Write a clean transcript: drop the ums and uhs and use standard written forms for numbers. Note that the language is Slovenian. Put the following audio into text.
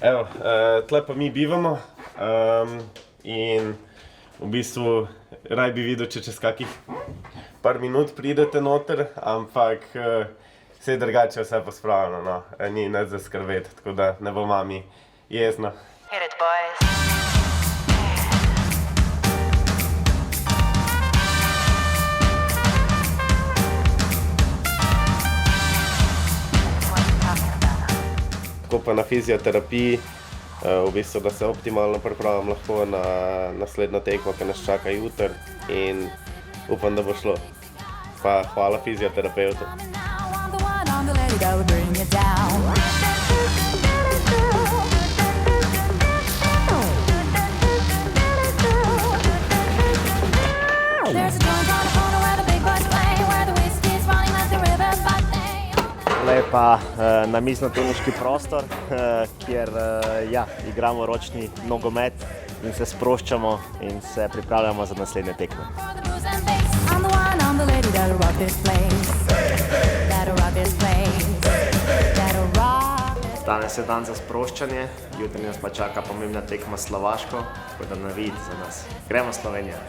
Evo, tle pa mi bivamo in v bistvu raj bi videl, če čez kakih par minut pridete noter, ampak vse drugače vse pospravljeno, no. Ni nič za skrbeti, tako da ne bo mami jezna. Hit it, boys. Tako pa na fizioterapiji, v bistvu, da se optimalno pripravim lahko na naslednjo tekmo, ki nas čaka jutri in upam, da bo šlo. Pa hvala fizioterapevtu. Tole je pa namiznoteniški prostor, kjer igramo ročni nogomet in se sproščamo in se pripravljamo za naslednje tekme. Danes je dan za sproščanje, jutri nas pa čaka pomembna tekma s Slovaško, tako da navijte za nas. Gremo Slovenija!